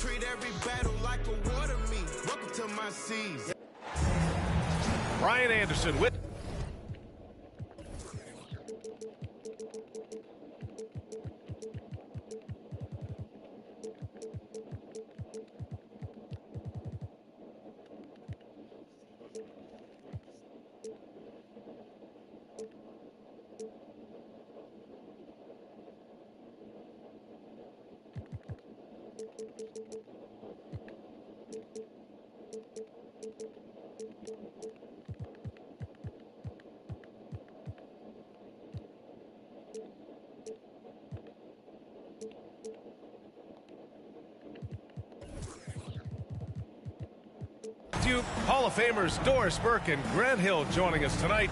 treat every battle like a water meet. Welcome to my seas. Ryan Anderson with. Hall of Famers Doris Burke and Grant Hill joining us tonight.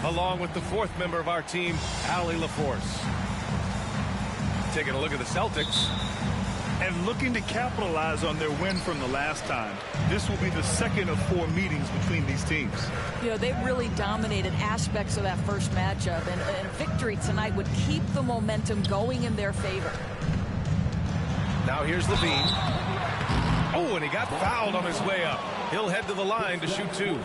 Along with the fourth member of our team, Allie LaForce. Taking a look at the Celtics. And looking to capitalize on their win from the last time. This will be the second of 4 meetings between these teams. You know, they really dominated aspects of that first matchup, and a victory tonight would keep the momentum going in their favor. Now here's Levine. Oh, and he got fouled on his way up. He'll head to the line to shoot 2.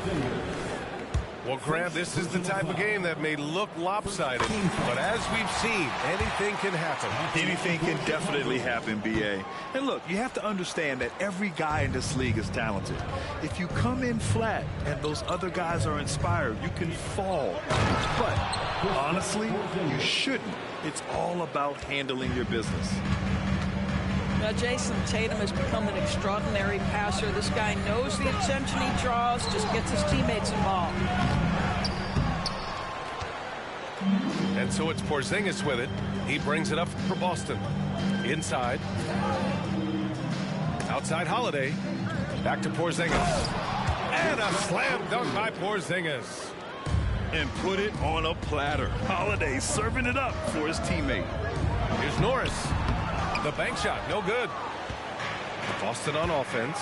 Well, Grant, this is the type of game that may look lopsided, but as we've seen, anything can happen. Anything can definitely happen, B.A. And look, you have to understand that every guy in this league is talented. If you come in flat and those other guys are inspired, you can fall. But honestly, you shouldn't. It's all about handling your business. Now, Jason Tatum has become an extraordinary passer. This guy knows the attention he draws, just gets his teammates involved. And so it's Porzingis with it. He brings it up for Boston. Inside. Outside Holiday. Back to Porzingis. And a slam dunk by Porzingis. And put it on a platter. Holiday serving it up for his teammate. Here's Norris. The bank shot, no good. Boston on offense.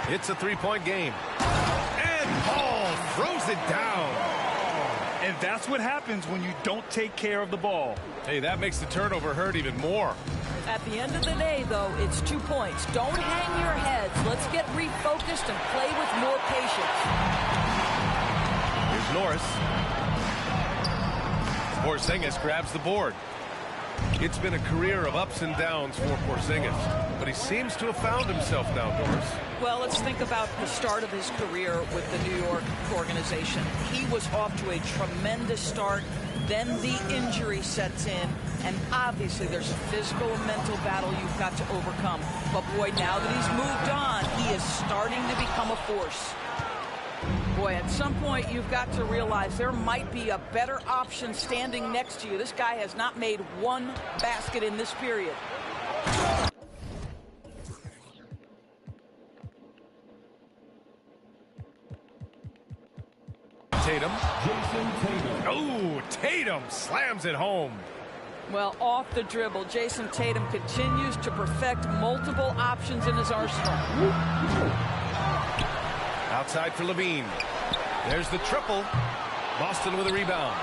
It's a 3-point game. And Paul throws it down. And that's what happens when you don't take care of the ball. Hey, that makes the turnover hurt even more. At the end of the day, though, it's 2 points. Don't hang your heads. Let's get refocused and play with more patience. Here's Norris. Porzingis grabs the board. It's been a career of ups and downs for Porzingis, but he seems to have found himself now, Doris. Well, let's think about the start of his career with the New York organization. He was off to a tremendous start. Then the injury sets in, and obviously there's a physical and mental battle you've got to overcome. But boy, now that he's moved on, he is starting to become a force. Boy, at some point you've got to realize there might be a better option standing next to you. This guy has not made one basket in this period. Tatum. Oh, Tatum slams it home. Well, off the dribble, Jason Tatum continues to perfect multiple options in his arsenal. Outside for Levine. There's the triple. Boston with a rebound.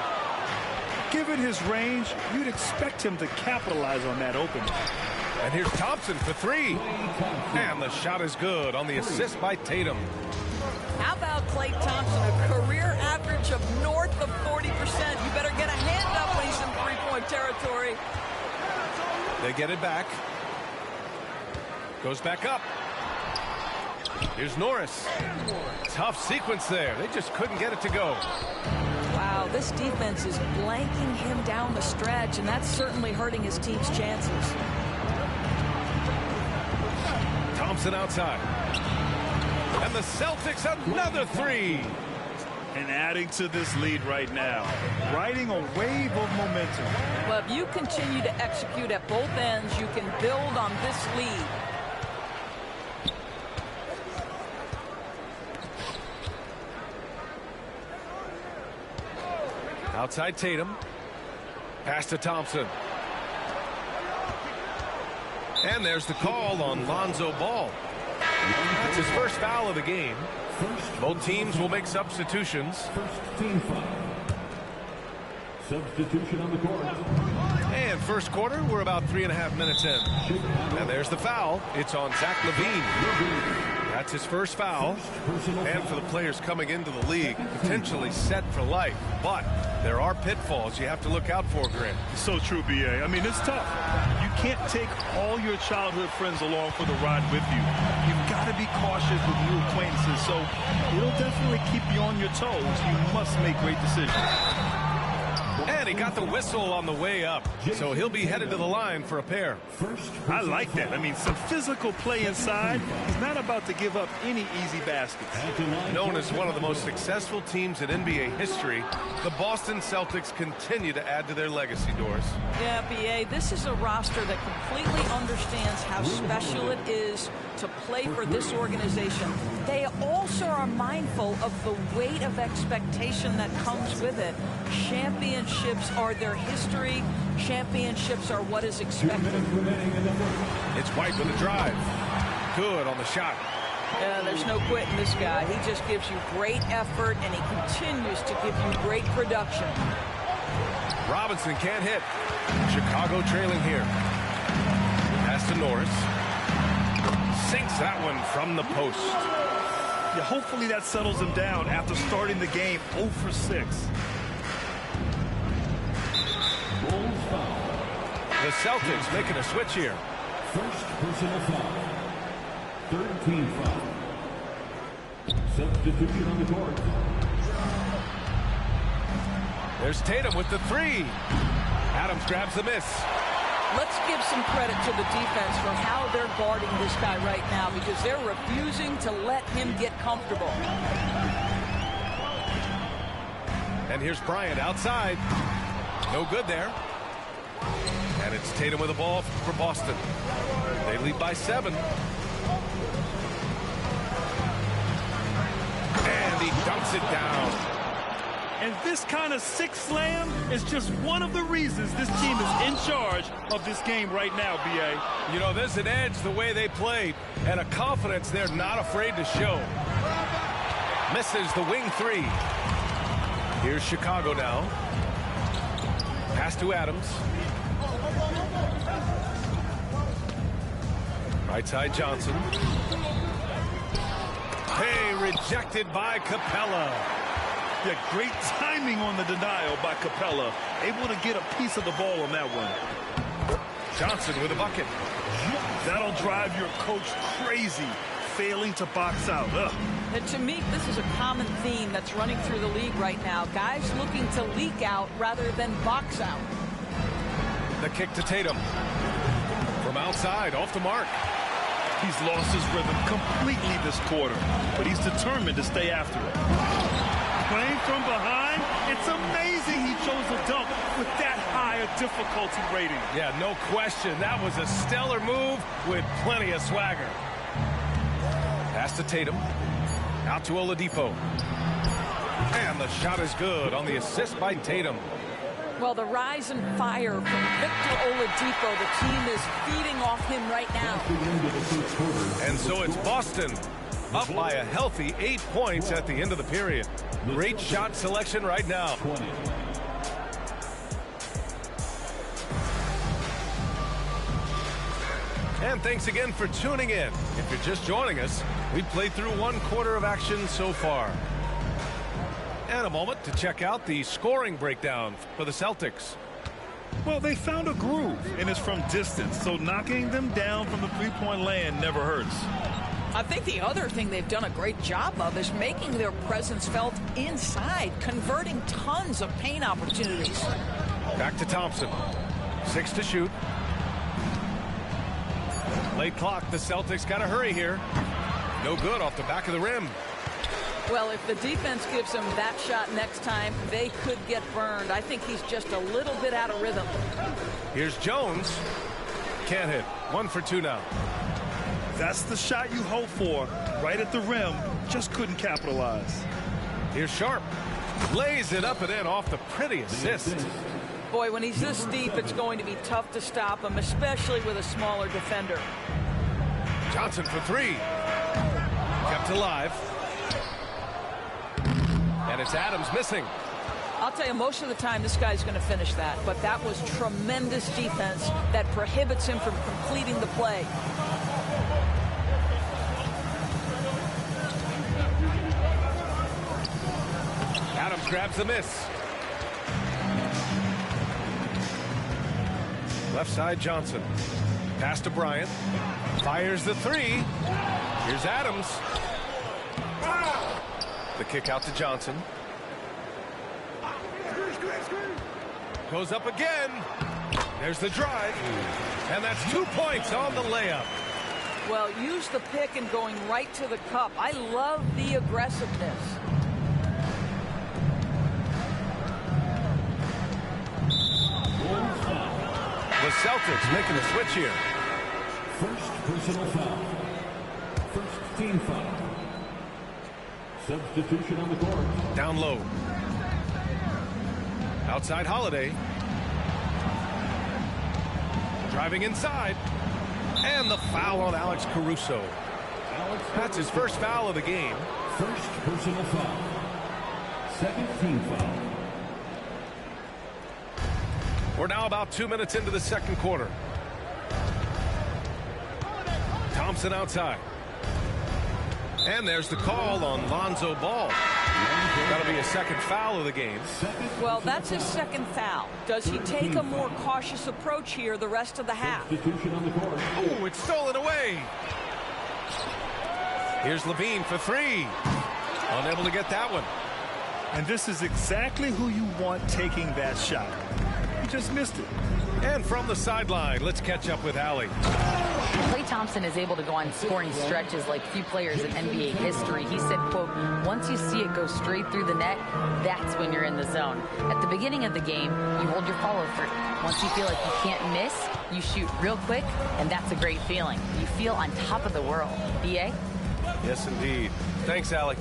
Given his range, you'd expect him to capitalize on that opening. And here's Thompson for 3. And the shot is good on the assist by Tatum. How about Klay Thompson, a career average of north of 40%. You better get a hand up when he's in three-point territory. They get it back. Goes back up. Here's Norris. Tough sequence there. They just couldn't get it to go. Wow, this defense is blanking him down the stretch, and that's certainly hurting his team's chances. Thompson outside. And the Celtics another three. And adding to this lead right now, riding a wave of momentum. Well, if you continue to execute at both ends, you can build on this lead. Outside Tatum. Pass to Thompson. And there's the call on Lonzo Ball. That's his first foul of the game. Both teams will make substitutions. First team foul. Substitution on the court. And first quarter, we're about 3.5 minutes in. And there's the foul. It's on Zach LaVine. That's his first foul. And for the players coming into the league, potentially set for life. But there are pitfalls you have to look out for, Grant. So true, B.A. I mean, it's tough. You can't take all your childhood friends along for the ride with you. You've got to be cautious with new acquaintances, so it'll definitely keep you on your toes. You must make great decisions. And he got the whistle on the way up, so he'll be headed to the line for a pair. I like that. I mean, some physical play inside. He's not about to give up any easy baskets. Known as one of the most successful teams in NBA history, the Boston Celtics continue to add to their legacy, Doris. Yeah, B.A., this is a roster that completely understands how special it is to play for this organization. They also are mindful of the weight of expectation that comes with it. Championships are their history. Championships are what is expected. It's White with a drive. Good on the shot. Yeah, there's no quitting this guy. He just gives you great effort, and he continues to give you great production. Robinson can't hit. Chicago trailing here. Pass to Norris. Sinks that one from the post. Yeah, hopefully that settles him down after starting the game 0 for 6. The Celtics making a switch here. First personal foul. Third team foul. Substitution on the court. There's Tatum with the three. Adams grabs the miss. Let's give some credit to the defense for how they're guarding this guy right now, because they're refusing to let him get comfortable. And here's Bryant outside. No good there. And it's Tatum with the ball for Boston. They lead by 7. And he dumps it down. And this kind of six slam is just one of the reasons this team is in charge of this game right now, B.A. You know, there's an edge the way they play, and a confidence they're not afraid to show. Misses the wing three. Here's Chicago now. Pass to Adams. Right side Johnson. Hey, rejected by Capella. Yeah, great timing on the denial by Capella. Able to get a piece of the ball on that one. Johnson with a bucket. That'll drive your coach crazy, failing to box out. Ugh. And to me, this is a common theme that's running through the league right now. Guys looking to leak out rather than box out. The kick to Tatum. From outside, off the mark. He's lost his rhythm completely this quarter, but he's determined to stay after it. Playing from behind, it's amazing he chose a dunk with that high a difficulty rating. Yeah, no question. That was a stellar move with plenty of swagger. Pass to Tatum. Out to Oladipo. And the shot is good on the assist by Tatum. Well, the rise and fire from Victor Oladipo, the team is feeding off him right now. And so it's Boston up by a healthy 8 points at the end of the period. Great shot selection right now. And thanks again for tuning in. If you're just joining us, we've played through 1 quarter of action so far. And a moment to check out the scoring breakdown for the Celtics. Well, they found a groove, and it's from distance, so knocking them down from the three-point land never hurts. I think the other thing they've done a great job of is making their presence felt inside, converting tons of paint opportunities. Back to Thompson. 6 to shoot. Late clock. The Celtics got to hurry here. No good off the back of the rim. Well, if the defense gives him that shot next time, they could get burned. I think he's just a little bit out of rhythm. Here's Jones. Can't hit. 1 for 2 now. That's the shot you hope for. Right at the rim. Just couldn't capitalize. Here's Sharp. Lays it up and in off the pretty assist. Boy, when he's this deep, it's going to be tough to stop him, especially with a smaller defender. Johnson for 3. Kept alive. And it's Adams missing. I'll tell you, most of the time this guy's going to finish that, but that was tremendous defense that prohibits him from completing the play. Adams grabs the miss. Left side Johnson. Pass to Bryant. Fires the 3. Here's Adams. The kick out to Johnson. Goes up again. There's the drive. And that's 2 points on the layup. Well, use the pick and going right to the cup. I love the aggressiveness. The Celtics making a switch here. First personal foul. First team foul. Substitution on the court. Down low. Outside Holiday. Driving inside. And the foul on Alex Caruso. That's his first foul of the game. First personal foul. Second team foul. We're now about 2 minutes into the second quarter. Thompson outside. And there's the call on Lonzo Ball. That'll be a second foul of the game. Well, that's his second foul. Does he take a more cautious approach here the rest of the half? Oh, it's stolen away. Here's Levine for 3. Unable to get that one. And this is exactly who you want taking that shot. He just missed it. And from the sideline, let's catch up with Allie. Klay Thompson is able to go on scoring stretches like few players in NBA history. He said, quote, once you see it go straight through the net, that's when you're in the zone. At the beginning of the game, you hold your follow through. Once you feel like you can't miss, you shoot real quick, and that's a great feeling. You feel on top of the world. B.A.? Yes, indeed. Thanks, Allie.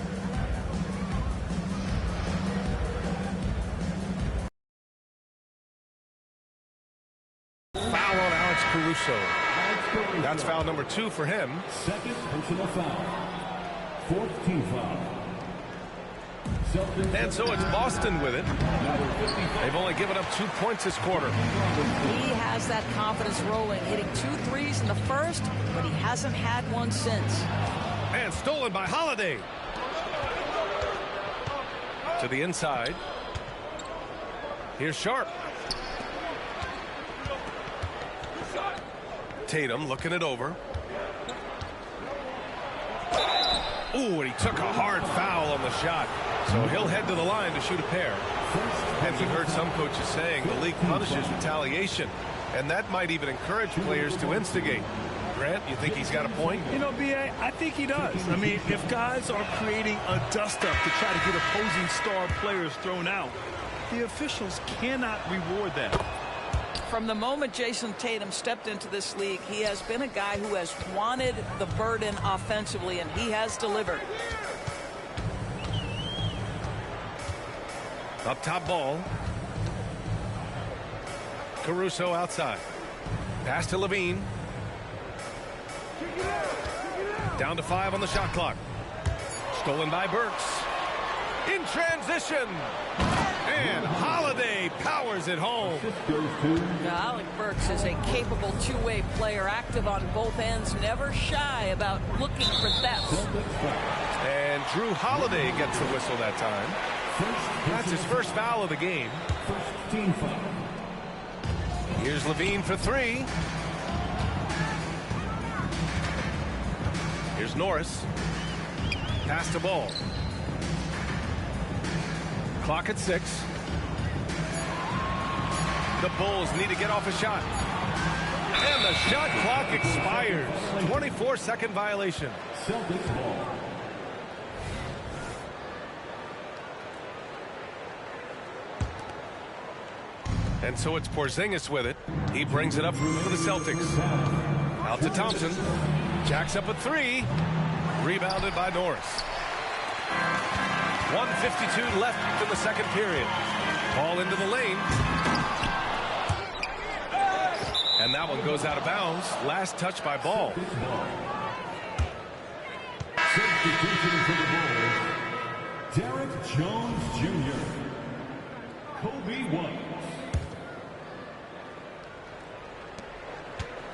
Foul on Alex Caruso. That's foul number 2 for him. Second personal foul. Fourth team foul. And so it's Boston with it. They've only given up 2 points this quarter. He has that confidence rolling, hitting 2 threes in the first, but he hasn't had one since. And stolen by Holiday. To the inside. Here's Sharp. Tatum looking it over. Ooh, and he took a hard foul on the shot. So he'll head to the line to shoot a pair. And we've heard some coaches saying the league punishes retaliation. And that might even encourage players to instigate. Grant, you think he's got a point? You know, B.A., I think he does. I mean, if guys are creating a dust-up to try to get opposing star players thrown out, the officials cannot reward that. From the moment Jason Tatum stepped into this league, he has been a guy who has wanted the burden offensively, and he has delivered. Up top ball. Caruso outside. Pass to Levine. Down to 5 on the shot clock. Stolen by Burks. In transition. And Holiday powers it home. Now, Alec Burks is a capable two-way player, active on both ends, never shy about looking for depth. And Drew Holiday gets the whistle that time. That's his first foul of the game. First team foul. Here's Levine for 3. Here's Here's Norris. Pass the ball. Clock at 6. The Bulls need to get off a shot. And the shot clock expires. 24-second violation. Celtics ball. And so it's Porzingis with it. He brings it up for the Celtics. Out to Thompson. Jacks up a 3. Rebounded by Norris. 1:52 left in the second period. Ball into the lane. And that one goes out of bounds. Last touch by Ball. Substitution for the Bulls. Derek Jones Jr. Kobe White.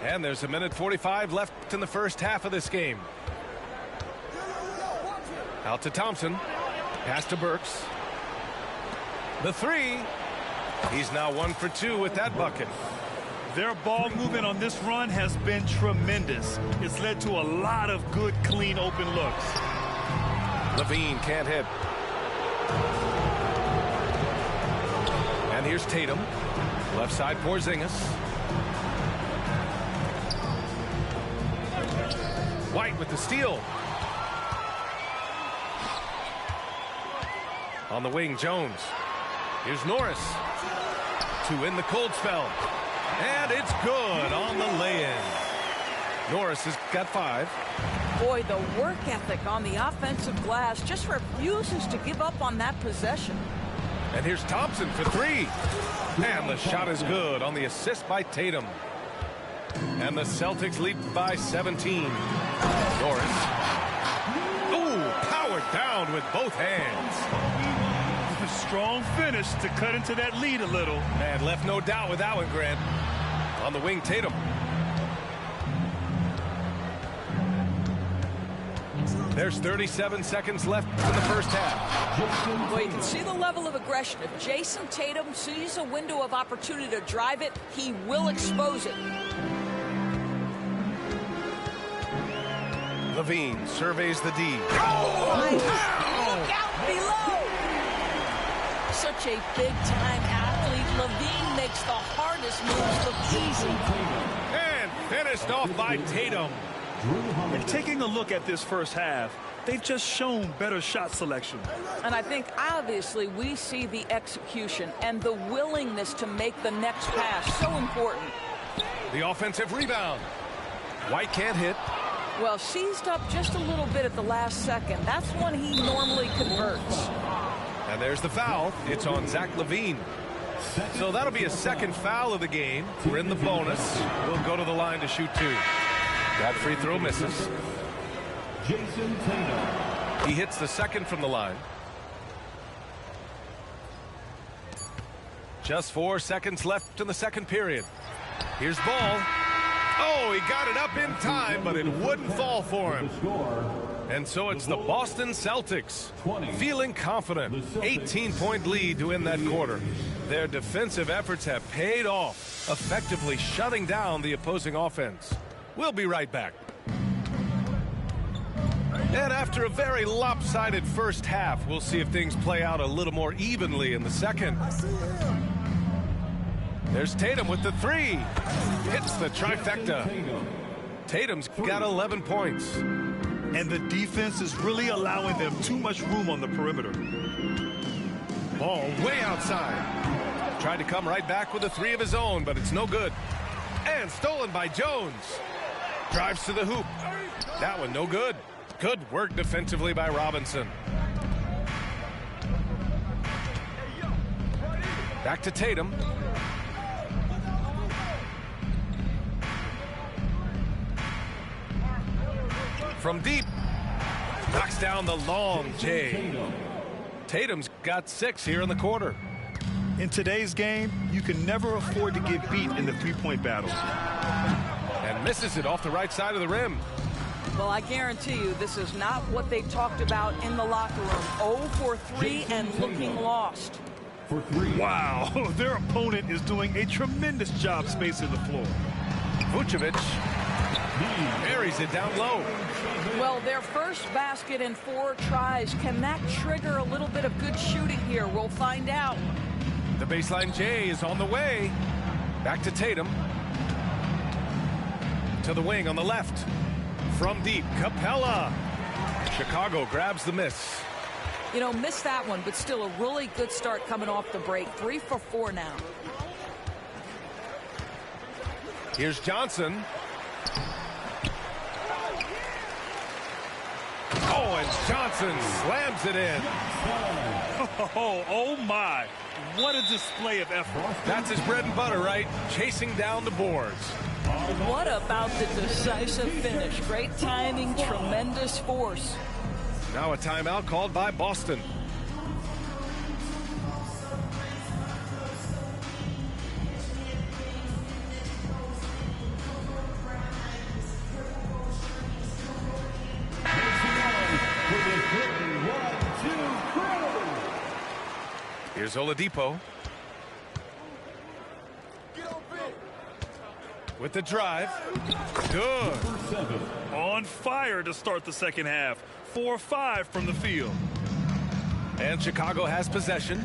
And there's a minute 45 left in the first half of this game. Out to Thompson. Pass to Burks. The 3. He's now 1 for 2 with that bucket. Their ball movement on this run has been tremendous. It's led to a lot of good, clean, open looks. Levine can't hit. And here's Tatum. Left side Porzingis. White with the steal. On the wing, Jones. Here's Norris. To win the cold spell. And it's good on the lay-in. Norris has got 5. Boy, the work ethic on the offensive glass just refuses to give up on that possession. And here's Thompson for 3. And the shot is good on the assist by Tatum. And the Celtics lead by 17. Norris. Ooh, powered down with both hands. A strong finish to cut into that lead a little. And left no doubt with that one, Grant. On the wing, Tatum. There's 37 seconds left in the first half. Well, you can see the level of aggression. If Jason Tatum sees a window of opportunity to drive it, he will expose it. Levine surveys the D. Look out below! Such a big-time athlete. Levine makes the hardest moves look easy. And finished off by Tatum. And taking a look at this first half, they've just shown better shot selection. And I think, obviously, we see the execution and the willingness to make the next pass so important. The offensive rebound. White can't hit. Well, seized up just a little bit at the last second. That's when he normally converts. And there's the foul. It's on Zach LaVine. So that'll be a second foul of the game. We're in the bonus. We'll go to the line to shoot 2. That free throw misses. Jason Tatum. He hits the second from the line. Just 4 seconds left in the second period. Here's Ball. Oh, he got it up in time, but it wouldn't fall for him. And so it's the Boston Celtics feeling confident. 18-point lead to win that quarter. Their defensive efforts have paid off, effectively shutting down the opposing offense. We'll be right back. And after a very lopsided first half, we'll see if things play out a little more evenly in the second. There's Tatum with the 3. Hits the trifecta. Tatum's got 11 points. And the defense is really allowing them too much room on the perimeter. Ball way outside. Tried to come right back with a 3 of his own, but it's no good. And stolen by Jones. Drives to the hoop. That one no good. Good work defensively by Robinson. Back to Tatum. From deep. Knocks down the long J. Tatum's got 6 here in the quarter. In today's game, you can never afford to get beat in the three-point battles. And misses it off the right side of the rim. Well, I guarantee you this is not what they talked about in the locker room. 0 for 3 and looking lost. For 3. Wow, their opponent is doing a tremendous job spacing the floor. Vucevic Buries it down low. Well, their first basket in 4 tries. Can that trigger a little bit of good shooting here? We'll find out. The baseline J is on the way. Back to Tatum. To the wing on the left. From deep, Capella. Chicago grabs the miss. You know, missed that one, but still a really good start coming off the break. 3 for 4 now. Here's Johnson. Oh, and Johnson slams it in. Oh my. What a display of effort. That's his bread and butter, right? Chasing down the boards. What about the decisive finish? Great timing, tremendous force. Now a timeout called by Boston. Here's Oladipo. With the drive. Good. On fire to start the second half. 4-5 from the field. And Chicago has possession.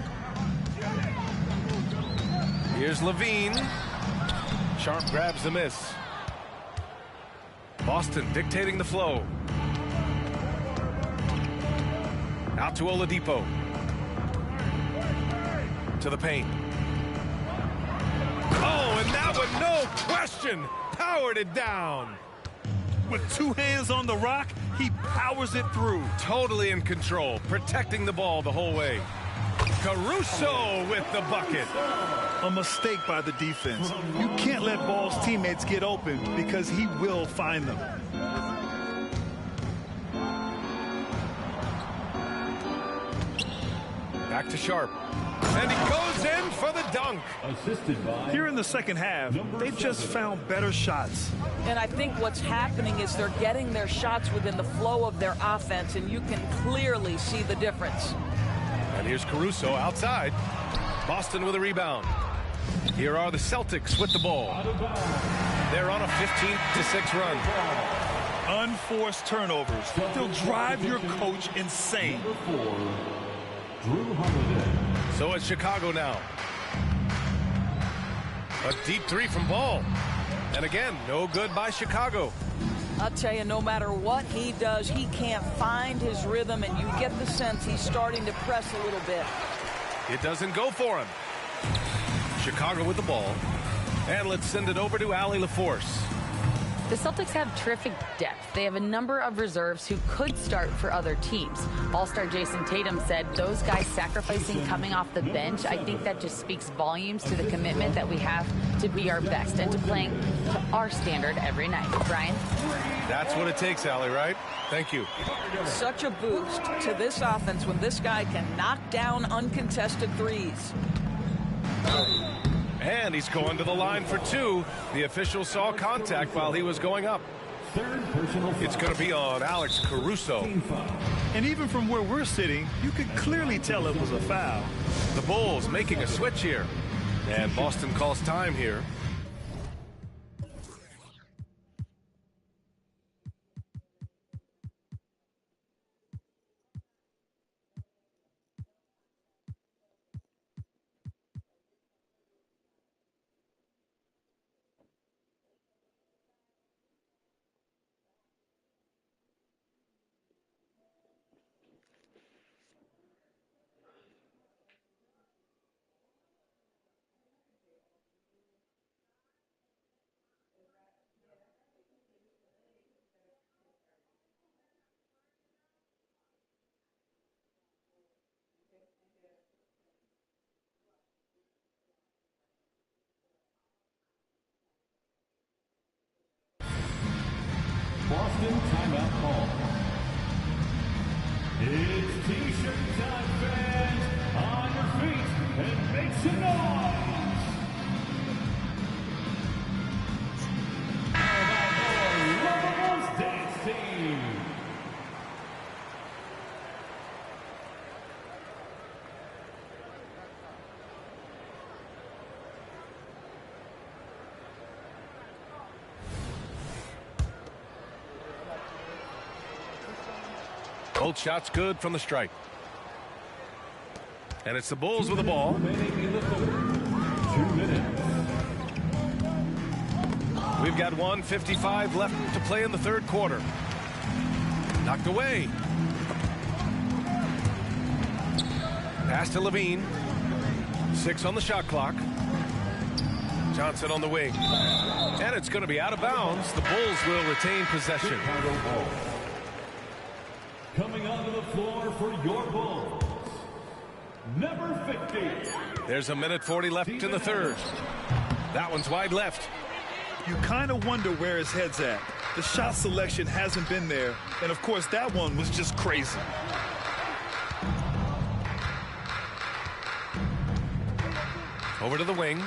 Here's Levine. Sharp grabs the miss. Boston dictating the flow. Out to Oladipo. To the paint. Oh, and that one, no question, powered it down. With 2 hands on the rock, he powers it through. Totally in control, protecting the ball the whole way. Caruso with the bucket. A mistake by the defense. You can't let Ball's teammates get open because he will find them. Back to Sharp. And he goes in for the dunk. Assisted by Here in the second half, they've just found better shots. And I think what's happening is they're getting their shots within the flow of their offense, and you can clearly see the difference. And here's Caruso outside. Boston with a rebound. Here are the Celtics with the ball. They're on a 15-6 run. Unforced turnovers. They'll drive your coach insane. So it's Chicago now. A deep 3 from Ball. And again, no good by Chicago. I'll tell you, no matter what he does, he can't find his rhythm, and you get the sense he's starting to press a little bit. It doesn't go for him. Chicago with the ball. And let's send it over to Allie LaForce. The Celtics have terrific depth. They have a number of reserves who could start for other teams. All-star Jason Tatum said those guys sacrificing coming off the bench, I think that just speaks volumes to the commitment that we have to be our best and to playing to our standard every night. Brian? That's what it takes, Allie, right? Thank you. Such a boost to this offense when this guy can knock down uncontested threes. And he's going to the line for 2. The official saw contact while he was going up. It's going to be on Alex Caruso. And even from where we're sitting, you could clearly tell it was a foul. The Bulls making a switch here. And Boston calls time here. Boston timeout call. It's T-shirt time, fans. On your feet and make some noise. How about the Loveables dance team? Both shots good from the stripe. And it's the Bulls with the ball. 2 minutes. We've got 1:55 left to play in the third quarter. Knocked away. Pass to Levine. 6 on the shot clock. Johnson on the wing. And it's going to be out of bounds. The Bulls will retain possession. Coming onto the floor for your Bulls, number 50. There's 1:40 left in the third. That one's wide left. You kind of wonder where his head's at. The shot selection hasn't been there. And, of course, that one was just crazy. Over to the wing.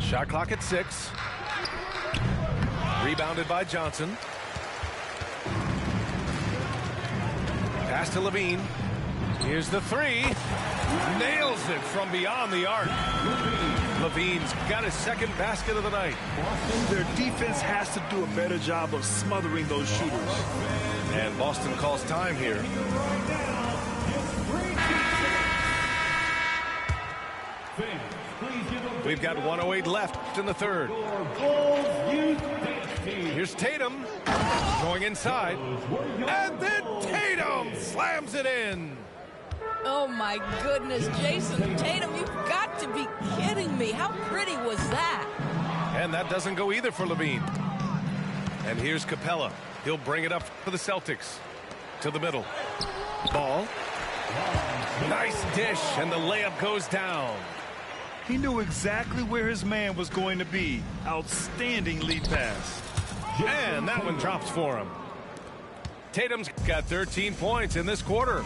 Shot clock at 6. Rebounded by Johnson. Pass to Levine. Here's the 3. Nails it from beyond the arc. Levine's got his second basket of the night. Their defense has to do a better job of smothering those shooters. And Boston calls time here. We've got 1:08 left in the third. Here's Tatum going inside. And then Tatum slams it in. Oh, my goodness, Jason Tatum, you've got to be kidding me. How pretty was that? And that doesn't go either for Levine. And here's Capella. He'll bring it up for the Celtics. To the middle. Ball. Nice dish, and the layup goes down. He knew exactly where his man was going to be. Outstanding lead pass. And that one drops for him. Tatum's got 13 points in this quarter.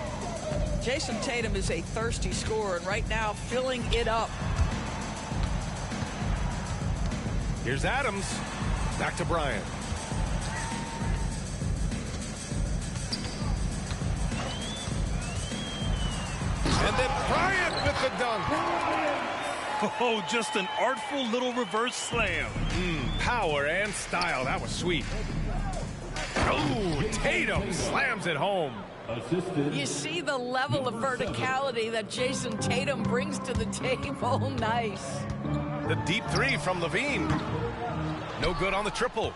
Jason Tatum is a thirsty scorer, and right now filling it up. Here's Adams. Back to Bryant. And then Bryant with the dunk. Oh, just an artful little reverse slam. Power and style. That was sweet. Oh, Tatum slams it home. You see the level of verticality that Jason Tatum brings to the table. Nice. The deep 3 from Levine. No good on the triple.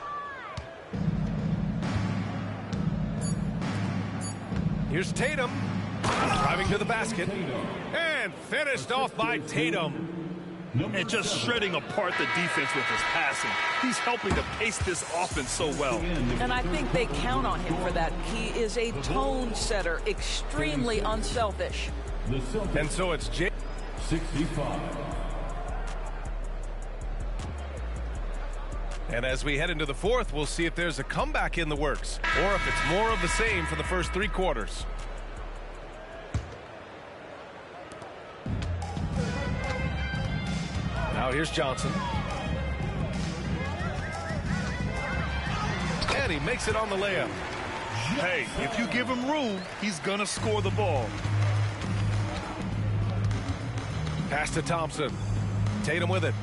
Here's Tatum. Driving to the basket. And finished off by Tatum. And just shredding apart the defense with his passing. He's helping to pace this offense so well. And I think they count on him for that. He is a tone setter, extremely unselfish. And so it's 65. And as we head into the fourth, we'll see if there's a comeback in the works or if it's more of the same for the first 3 quarters. Now here's Johnson. And he makes it on the layup. Hey, if you give him room, he's going to score the ball. Pass to Thompson. Tatum with it.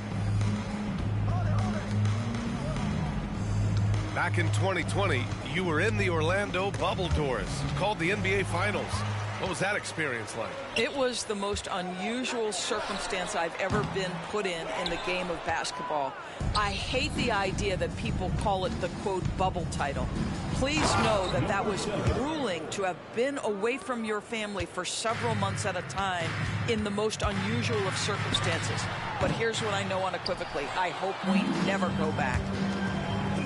Back in 2020, you were in the Orlando bubble doors, called the NBA Finals. What was that experience like? It was the most unusual circumstance I've ever been put in the game of basketball. I hate the idea that people call it the, quote, bubble title. Please know that that was grueling to have been away from your family for several months at a time in the most unusual of circumstances. But here's what I know unequivocally. I hope we never go back.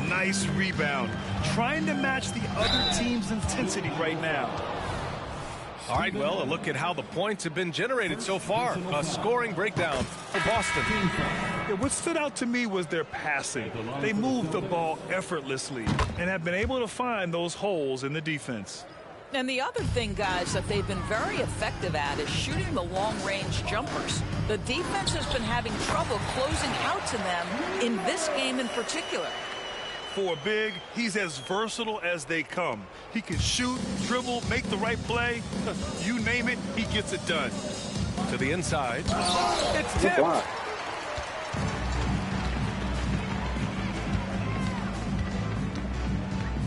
Nice rebound. Trying to match the other team's intensity right now. All right, well, a look at how the points have been generated so far. A scoring breakdown for Boston. Yeah, what stood out to me was their passing. They moved the ball effortlessly and have been able to find those holes in the defense. And the other thing, guys, that they've been very effective at is shooting the long-range jumpers. The defense has been having trouble closing out to them in this game in particular. For a big, he's as versatile as they come. He can shoot, dribble, make the right play. You name it, he gets it done. To the inside. It's tipped.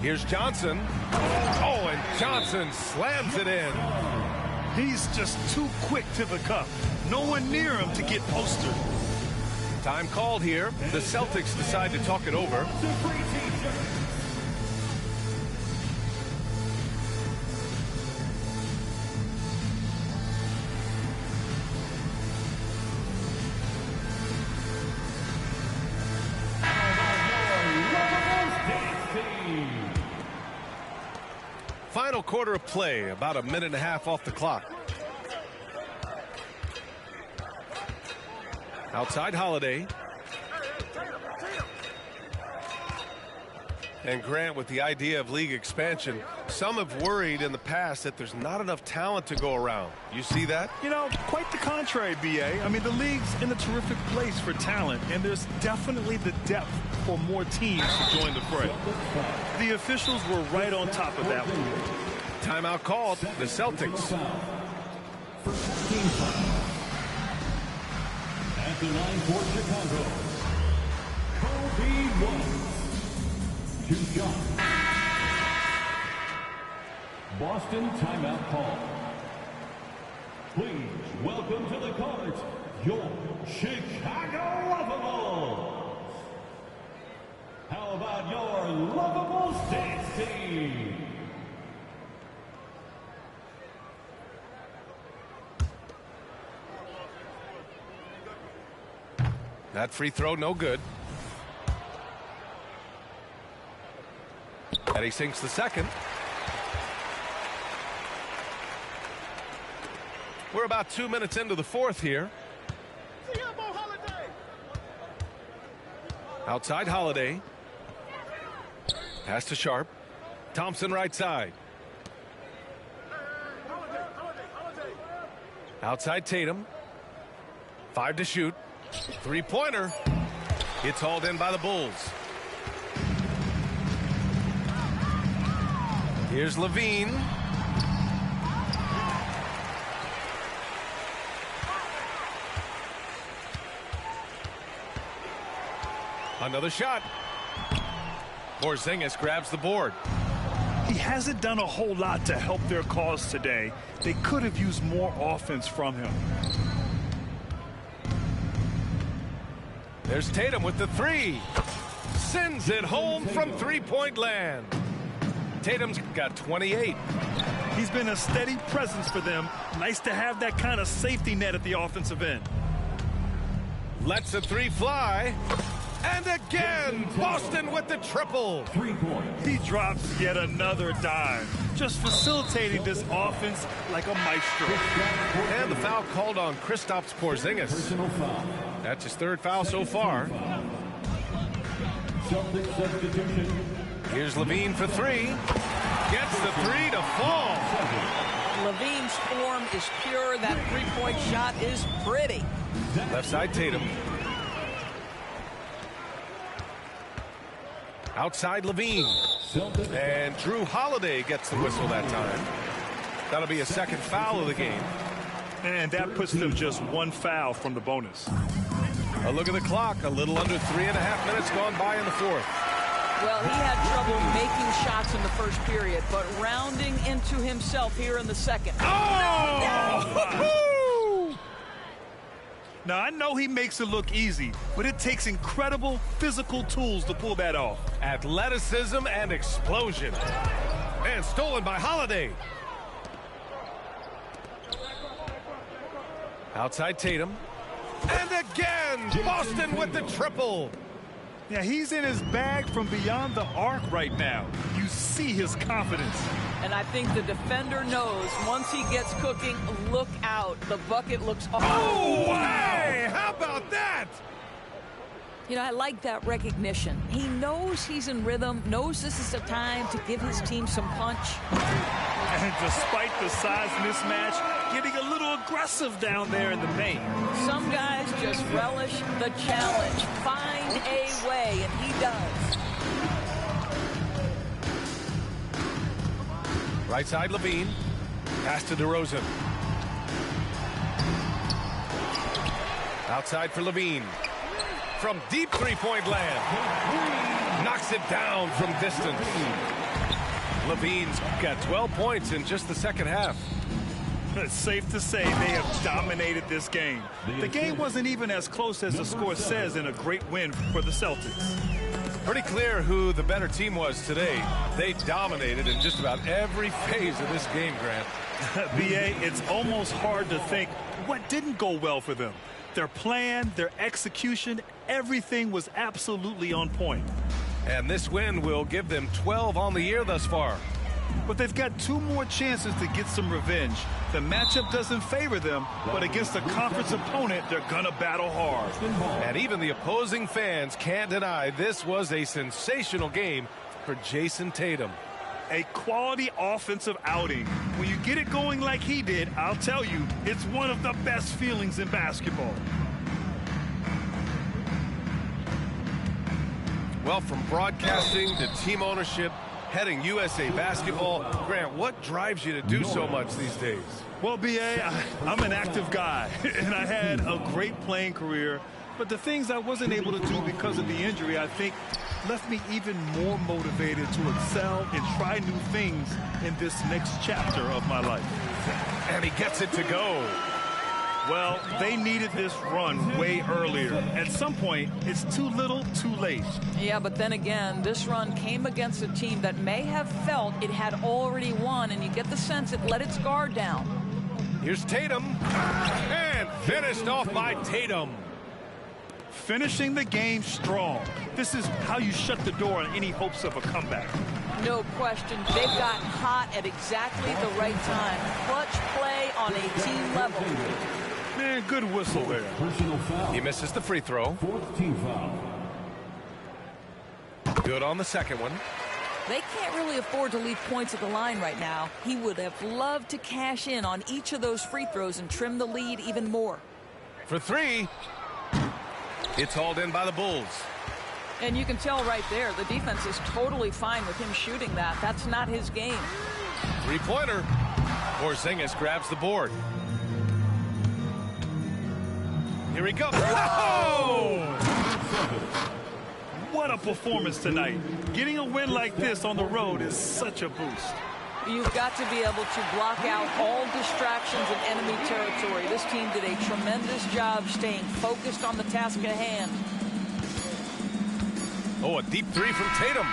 Here's Johnson. Oh, and Johnson slams it in. He's just too quick to the cup. No one near him to get posted. Time called here. The Celtics decide to talk it over. Final quarter of play, about a minute and a half off the clock. Outside Holiday. And Grant, with the idea of league expansion, some have worried in the past that there's not enough talent to go around. You see that? You know, quite the contrary, B.A. I mean, the league's in a terrific place for talent, and there's definitely the depth for more teams to join the fray. The officials were right on top of that one. Timeout called. The Celtics. At the line for Chicago, Kobe White. 2 shots. Boston timeout call. Please welcome to the court your Chicago Lovables. How about your Lovables dance team? That free throw, no good. And he sinks the second. We're about 2 minutes into the fourth here. Outside Holiday. Pass to Sharp. Thompson right side. Outside Tatum. 5 to shoot. Three-pointer. It's hauled in by the Bulls. Here's Levine. Another shot. Porzingis grabs the board. He hasn't done a whole lot to help their cause today. They could have used more offense from him. There's Tatum with the three. Sends it home from three-point land. Tatum's got 28. He's been a steady presence for them. Nice to have that kind of safety net at the offensive end. Lets a three fly. And again, Boston with the triple. 3 points. He drops yet another dime. Just facilitating this offense like a maestro. And the foul called on Kristaps Porzingis. Personal foul. That's his third foul so far. Celtics substitution. Here's Levine for three. Gets the three to fall. Levine's form is pure. That three-point shot is pretty. Left side Tatum. Outside Levine. And Drew Holiday gets the whistle that time. That'll be a second foul of the game. And that puts them just one foul from the bonus. A look at the clock. A little under 3.5 minutes gone by in the fourth. Well, he had trouble making shots in the first period, but rounding into himself here in the second. Oh! Now, I know he makes it look easy, but it takes incredible physical tools to pull that off. Athleticism and explosion. And stolen by Holiday. Outside Tatum. And again, Boston with the triple. Yeah, he's in his bag from beyond the arc right now. You see his confidence. And I think the defender knows once he gets cooking, look out. The bucket looks awesome. Oh, hey, how about that? You know, I like that recognition. He knows he's in rhythm, knows this is the time to give his team some punch. And despite the size mismatch, getting a little aggressive down there in the paint. Some guys just relish the challenge. Find a way, and he does. Right side Levine. Pass to DeRozan. Outside for Levine. From deep three-point land. Knocks it down from distance. Levine's got 12 points in just the second half. It's safe to say they have dominated this game. The game wasn't even as close as the score says in a great win for the Celtics. Pretty clear who the better team was today. They dominated in just about every phase of this game, Grant. B.A., it's almost hard to think what didn't go well for them. Their plan, their execution, everything was absolutely on point. And this win will give them 12 on the year thus far. But they've got 2 more chances to get some revenge. The matchup doesn't favor them, but against a conference opponent, they're gonna battle hard. And even the opposing fans can't deny this was a sensational game for Jason Tatum. A quality offensive outing. When you get it going like he did, I'll tell you, it's one of the best feelings in basketball. Well, from broadcasting to team ownership, heading USA Basketball, Grant, what drives you to do so much these days? Well, B.A., I'm an active guy, and I had a great playing career, but the things I wasn't able to do because of the injury, I think, left me even more motivated to excel and try new things in this next chapter of my life. And he gets it to go. Well, they needed this run way earlier. At some point, it's too little, too late. Yeah, but then again, this run came against a team that may have felt it had already won, and you get the sense it let its guard down. Here's Tatum, and finished off by Tatum. Finishing the game strong. This is how you shut the door on any hopes of a comeback. No question. They've gotten hot at exactly the right time. Clutch play on a team level. Man, good whistle there. He misses the free throw. 4th team foul. Good on the second one. They can't really afford to leave points at the line right now. He would have loved to cash in on each of those free throws and trim the lead even more. For 3. It's hauled in by the Bulls. And you can tell right there, the defense is totally fine with him shooting that. That's not his game. 3-pointer. Porzingis grabs the board. Here he goes. Whoa! What a performance tonight. Getting a win like this on the road is such a boost. You've got to be able to block out all distractions in enemy territory. This team did a tremendous job staying focused on the task at hand. Oh, a deep 3 from Tatum.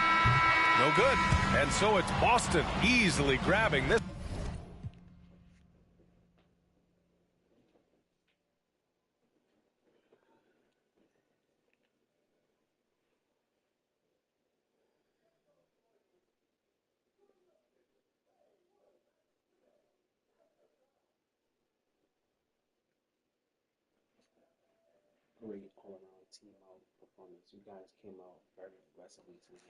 No good. And so it's Boston easily grabbing this. Great all-around team out performance. You guys came out very aggressively tonight.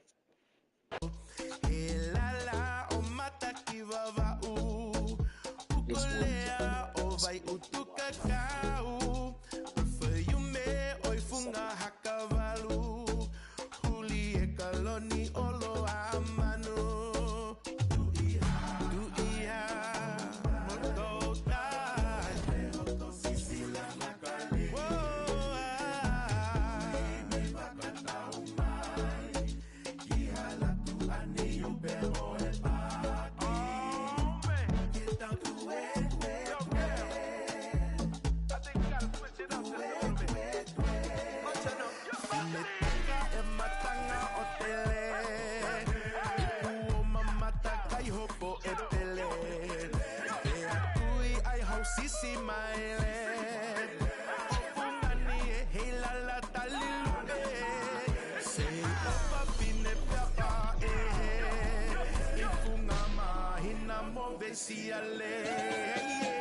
See ya later.